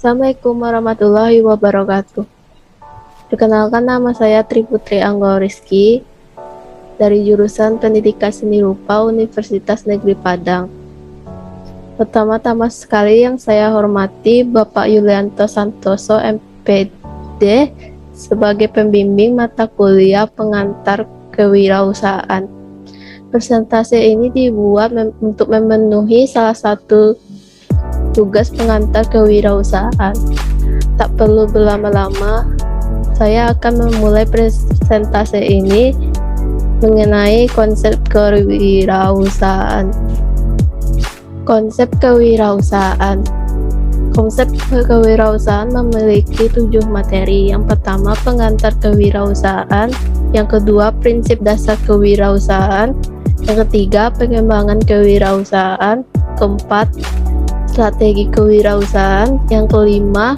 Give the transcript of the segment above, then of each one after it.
Assalamualaikum warahmatullahi wabarakatuh. Perkenalkan, nama saya Triputri Anggoriski dari jurusan Pendidikan Seni Rupa Universitas Negeri Padang. Pertama-tama sekali yang saya hormati Bapak Yulianto Santoso MPD sebagai pembimbing mata kuliah pengantar kewirausahaan. Presentasi ini dibuat untuk memenuhi salah satu tugas pengantar kewirausahaan. Tak perlu berlama-lama, saya akan memulai presentasi ini mengenai konsep kewirausahaan. Konsep kewirausahaan. Konsep kewirausahaan memiliki 7 materi. Yang pertama, pengantar kewirausahaan. Yang kedua, prinsip dasar kewirausahaan. Yang ketiga, pengembangan kewirausahaan. Keempat, strategi kewirausahaan. Yang kelima,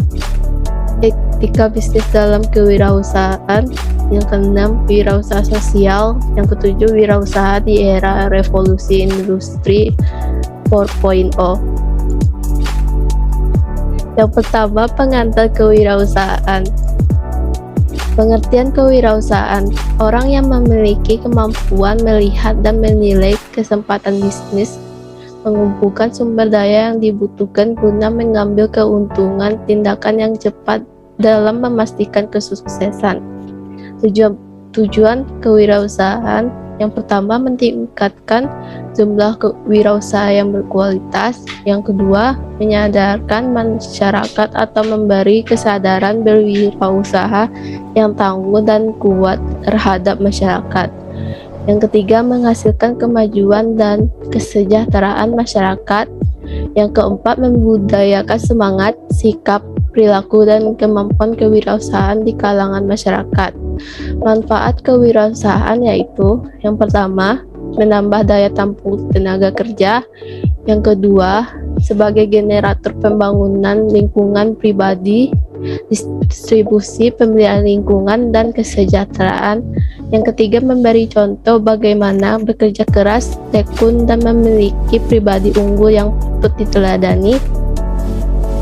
etika bisnis dalam kewirausahaan. Yang keenam, wirausaha sosial. Yang ketujuh, wirausaha di era revolusi industri 4.0. Yang pertama, pengantar kewirausahaan. Pengertian kewirausahaan: orang yang memiliki kemampuan melihat dan menilai kesempatan bisnis, mengumpulkan sumber daya yang dibutuhkan guna mengambil keuntungan, tindakan yang cepat dalam memastikan kesuksesan. Tujuan kewirausahaan: yang pertama, meningkatkan jumlah kewirausaha yang berkualitas. Yang kedua, menyadarkan masyarakat atau memberi kesadaran berwirausaha yang tangguh dan kuat terhadap masyarakat. Yang ketiga, menghasilkan kemajuan dan kesejahteraan masyarakat. Yang keempat, membudayakan semangat, sikap, perilaku, dan kemampuan kewirausahaan di kalangan masyarakat. Manfaat kewirausahaan yaitu: yang pertama, menambah daya tampung tenaga kerja. Yang kedua, sebagai generator pembangunan lingkungan pribadi, distribusi pemeliharaan lingkungan, dan kesejahteraan. Yang ketiga, memberi contoh bagaimana bekerja keras, tekun, dan memiliki pribadi unggul yang patut diteladani.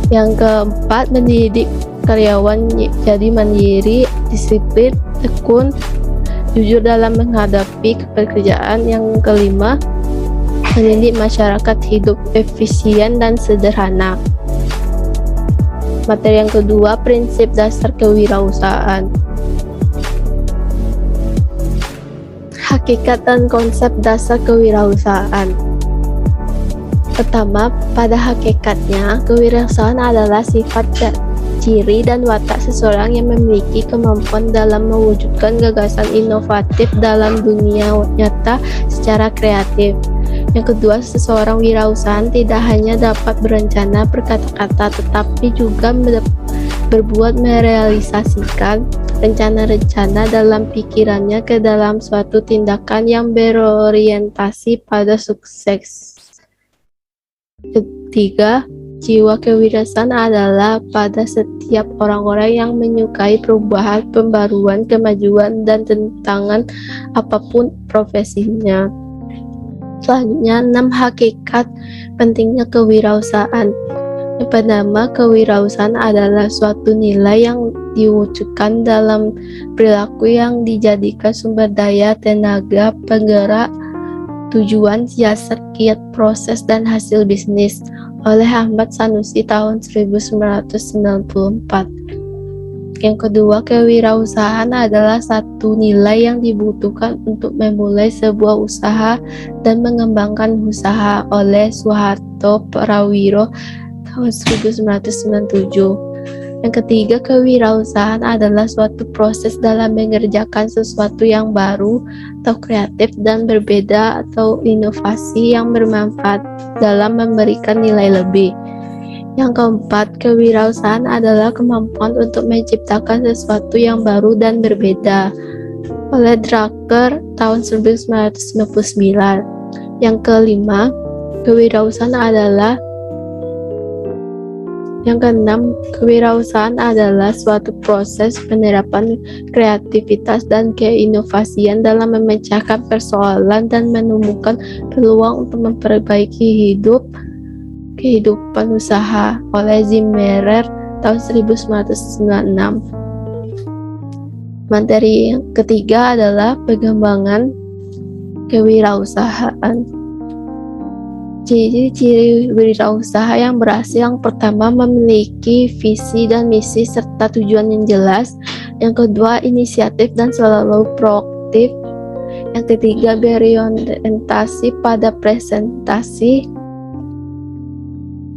Yang keempat, mendidik karyawan jadi mandiri, disiplin, tekun, jujur dalam menghadapi pekerjaan. Yang kelima, mendidik masyarakat hidup efisien dan sederhana. Materi yang kedua, prinsip dasar kewirausahaan. Hakikat dan konsep dasar kewirausahaan. Pertama, pada hakikatnya, kewirausahaan adalah sifat, ciri, dan watak seseorang yang memiliki kemampuan dalam mewujudkan gagasan inovatif dalam dunia nyata secara kreatif. Yang kedua, seseorang wirausahaan tidak hanya dapat berencana berkata-kata, tetapi juga berbuat merealisasikan rencana-rencana dalam pikirannya ke dalam suatu tindakan yang berorientasi pada sukses. Ketiga, jiwa kewirausahaan adalah pada setiap orang-orang yang menyukai perubahan, pembaruan, kemajuan, dan tantangan apapun profesinya. Selanjutnya, 6 hakikat pentingnya kewirausahaan. Yang pertama, kewirausahaan adalah suatu nilai yang diwujudkan dalam perilaku yang dijadikan sumber daya, tenaga, penggerak, tujuan, siasat, kiat, proses, dan hasil bisnis, oleh Ahmad Sanusi tahun 1994. Yang kedua, kewirausahaan adalah satu nilai yang dibutuhkan untuk memulai sebuah usaha dan mengembangkan usaha, oleh Soeharto Prawiro tahun 1997. Yang ketiga, kewirausahaan adalah suatu proses dalam mengerjakan sesuatu yang baru atau kreatif dan berbeda atau inovasi yang bermanfaat dalam memberikan nilai lebih. Yang keempat, kewirausahaan adalah kemampuan untuk menciptakan sesuatu yang baru dan berbeda, oleh Drucker tahun 1999. Yang kelima, kewirausahaan adalah Yang keenam, kewirausahaan adalah suatu proses penerapan kreativitas dan keinovasian dalam memecahkan persoalan dan menemukan peluang untuk memperbaiki kehidupan usaha, oleh Zimmerer tahun 1996. Materi yang ketiga adalah pengembangan kewirausahaan. Ciri-ciri wirausaha yang berhasil: yang pertama, memiliki visi dan misi serta tujuan yang jelas. Yang kedua, inisiatif dan selalu proaktif. Yang ketiga, berorientasi pada presentasi.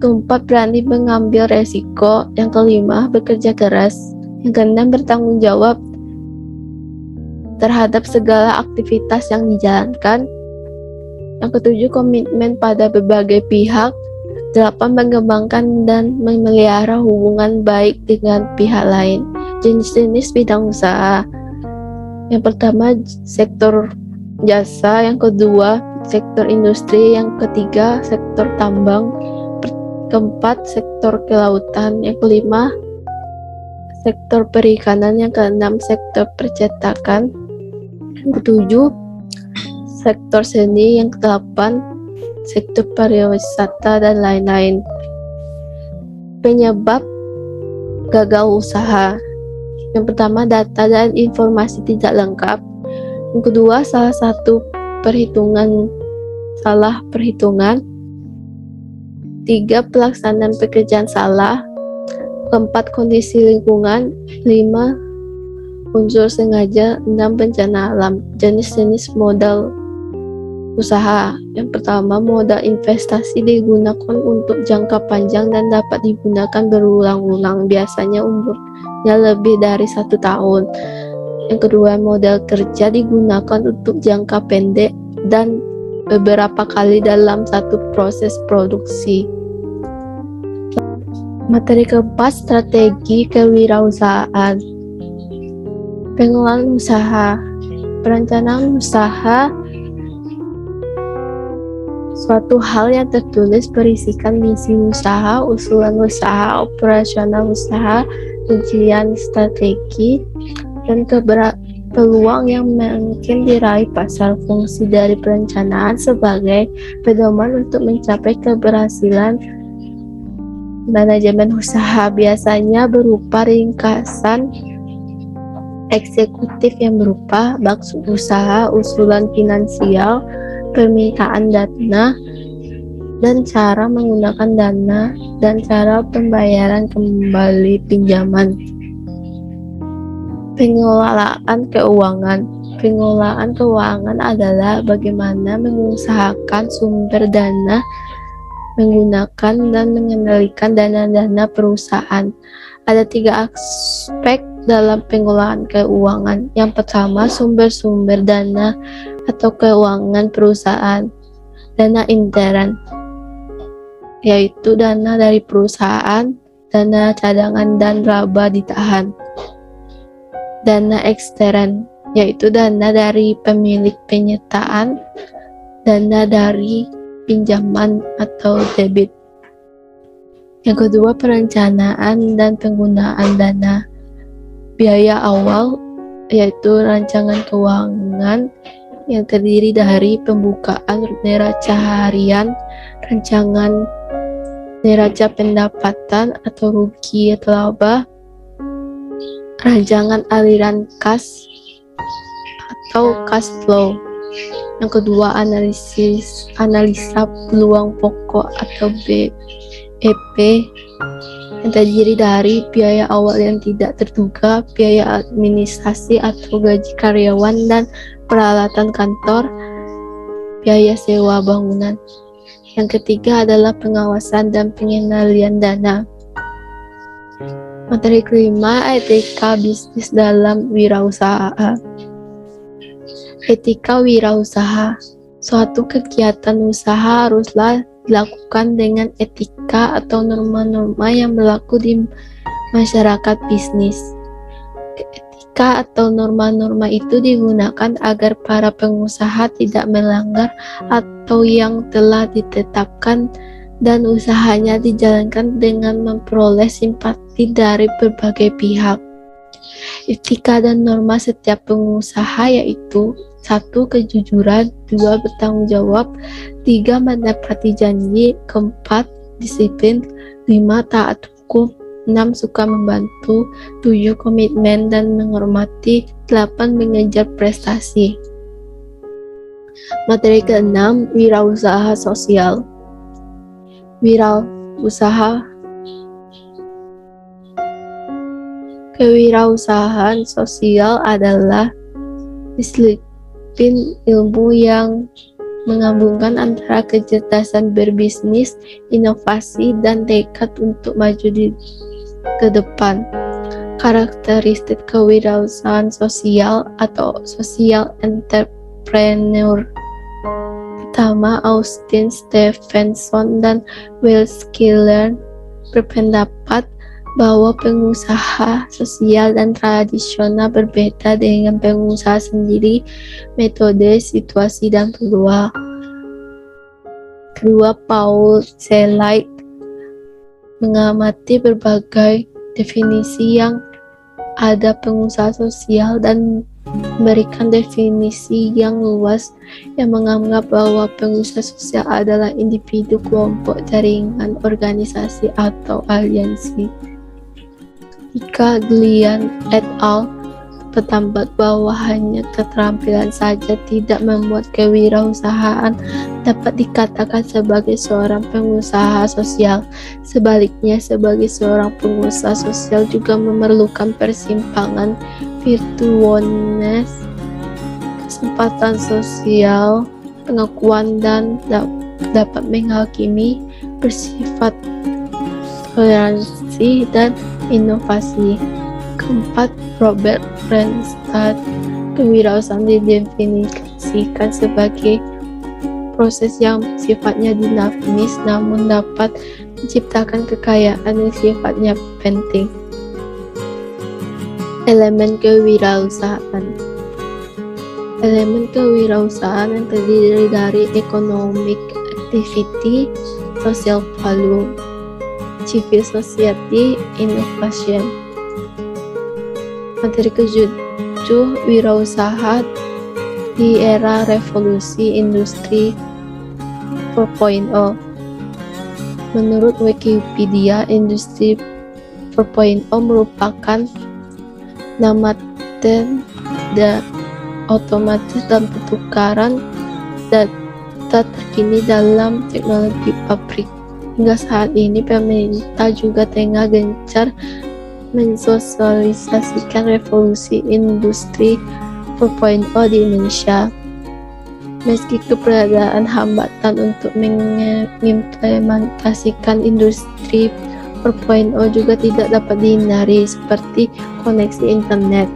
Keempat, berani mengambil resiko. Yang kelima, bekerja keras. Yang keenam, bertanggung jawab terhadap segala aktivitas yang dijalankan. Yang ketujuh, komitmen pada berbagai pihak. 8, mengembangkan dan memelihara hubungan baik dengan pihak lain. Jenis-jenis bidang usaha: yang pertama, sektor jasa. Yang kedua, sektor industri. Yang ketiga, sektor tambang. Keempat, sektor kelautan. Yang kelima, sektor perikanan. Yang keenam, sektor percetakan. Yang ketujuh, sektor seni. Yang kedelapan, sektor pariwisata, dan lain-lain. Penyebab gagal usaha: yang pertama, data dan informasi tidak lengkap. Yang kedua, salah perhitungan. 3, pelaksanaan pekerjaan salah. 4, kondisi lingkungan. 5, unsur sengaja. 6, bencana alam. Jenis-jenis modal usaha: yang pertama, modal investasi digunakan untuk jangka panjang dan dapat digunakan berulang-ulang, biasanya umurnya lebih dari 1 tahun. Yang kedua, modal kerja digunakan untuk jangka pendek dan beberapa kali dalam satu proses produksi. Materi keempat, strategi kewirausahaan. Pengelolaan usaha. Perencanaan usaha suatu hal yang tertulis berisikan misi usaha, usulan usaha, operasional usaha, rincian strategi, dan peluang yang mungkin diraih pasar. Fungsi dari perencanaan sebagai pedoman untuk mencapai keberhasilan manajemen usaha, biasanya berupa ringkasan eksekutif yang berupa maksud usaha, usulan finansial, permintaan dana, dan cara menggunakan dana, dan cara pembayaran kembali pinjaman. Pengelolaan keuangan. Pengelolaan keuangan adalah bagaimana mengusahakan sumber dana, menggunakan dan mengendalikan dana-dana perusahaan. Ada 3 aspek dalam pengelolaan keuangan. Yang pertama, sumber-sumber dana atau keuangan perusahaan. Dana intern, yaitu dana dari perusahaan, dana cadangan dan laba ditahan. Dana ekstern, yaitu dana dari pemilik penyertaan, dana dari pinjaman atau debit. Yang kedua, perencanaan dan penggunaan dana. Biaya awal, yaitu rancangan keuangan yang terdiri dari pembukaan neraca harian, rancangan neraca pendapatan atau rugi atau laba, rancangan aliran kas atau cash flow. Yang kedua, analisa peluang pokok atau BEP yang terdiri dari biaya awal yang tidak terduga, biaya administrasi atau gaji karyawan dan peralatan kantor, biaya sewa bangunan. Yang ketiga adalah pengawasan dan pengendalian dana. Materi kelima, etika bisnis dalam wirausaha. Etika wirausaha. Suatu kegiatan usaha haruslah dilakukan dengan etika atau norma-norma yang berlaku di masyarakat bisnis. Etika atau norma-norma itu digunakan agar para pengusaha tidak melanggar atau yang telah ditetapkan, dan usahanya dijalankan dengan memperoleh simpati dari berbagai pihak. Etika dan norma setiap pengusaha yaitu: 1. Kejujuran. 2. Bertanggung jawab. 3. Menepati janji. 4. Disiplin. 5. Taat hukum. 6. Suka membantu. 7. Komitmen dan menghormati. 8. Mengejar prestasi. Materi ke-6, wirausaha sosial. Kewirausahaan sosial adalah disiplin ilmu yang menggabungkan antara kecerdasan berbisnis, inovasi, dan tekad untuk maju ke depan. Karakteristik kewirausahaan sosial atau social entrepreneur. Pertama, Austin Stephenson dan Will Skiller berpendapat bahwa pengusaha sosial dan tradisional berbeda dengan pengusaha sendiri, metode, situasi, dan peluang. Kedua, Paul Selig mengamati berbagai definisi yang ada pengusaha sosial dan memberikan definisi yang luas yang menganggap bahwa pengusaha sosial adalah individu, kelompok, jaringan, organisasi, atau aliansi. Jika Gillian et al. Berpendapat bahwa hanya keterampilan saja tidak membuat kewirausahaan dapat dikatakan sebagai seorang pengusaha sosial. Sebaliknya, sebagai seorang pengusaha sosial juga memerlukan persimpangan, virtuousness, kesempatan sosial, pengakuan, dan dapat menghakimi, bersifat toleransi, dan inovasi. Keempat, Robert Brenstad, kewirausahaan didefinisikan sebagai proses yang sifatnya dinamis namun dapat menciptakan kekayaan yang sifatnya penting. Elemen kewirausahaan. Elemen kewirausahaan yang terdiri dari economic activity, social value, civil society, innovation. Materi ke-7, wirausaha di era revolusi industri 4.0. Menurut Wikipedia, industri 4.0 merupakan nama dan otomatis dan pertukaran data terkini dalam teknologi pabrik. Hingga saat ini, pemerintah juga tengah gencar mensosialisasikan revolusi industri 4.0 di Indonesia. Meski keberadaan hambatan untuk mengimplementasikan industri 4.0 juga tidak dapat dihindari, seperti koneksi internet.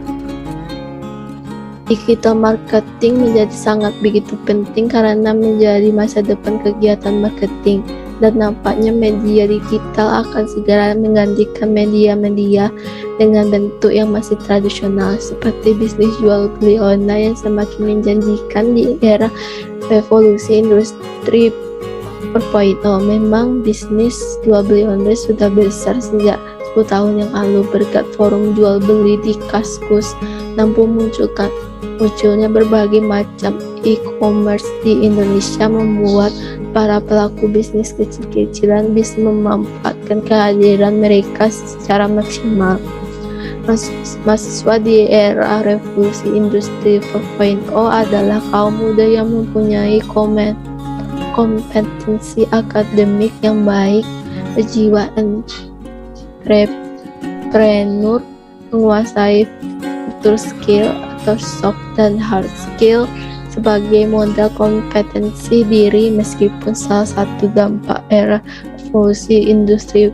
Digital marketing menjadi sangat begitu penting karena menjadi masa depan kegiatan marketing. Dan nampaknya media digital akan segera menggantikan media-media dengan bentuk yang masih tradisional, seperti bisnis jual beli online yang semakin menjanjikan di era revolusi industri 4.0. Memang bisnis jual beli online sudah besar sejak 10 tahun yang lalu berkat forum jual beli di Kaskus, namun munculnya berbagai macam e-commerce di Indonesia membuat para pelaku bisnis kecil-kecilan bisa memanfaatkan kehadiran mereka secara maksimal. Mahasiswa di era revolusi industri 4.0 adalah kaum muda yang mempunyai kompetensi akademik yang baik, berjiwa entrepreneur, menguasai future skill atau soft dan hard skill sebagai modal kompetensi diri. Meskipun salah satu dampak era revolusi industri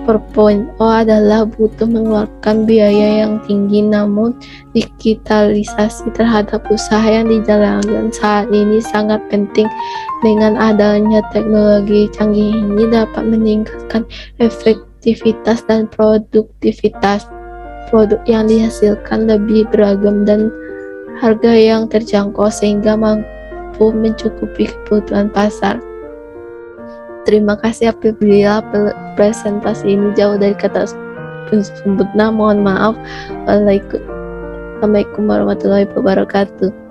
4.0 adalah butuh mengeluarkan biaya yang tinggi, namun digitalisasi terhadap usaha yang dijalankan saat ini sangat penting. Dengan adanya teknologi canggih ini dapat meningkatkan efektivitas dan produktivitas. Produk yang dihasilkan lebih beragam dan harga yang terjangkau sehingga mampu mencukupi kebutuhan pasar. Terima kasih apabila presentasi ini jauh dari kata sempurna. Mohon maaf. Assalamualaikum warahmatullahi wabarakatuh.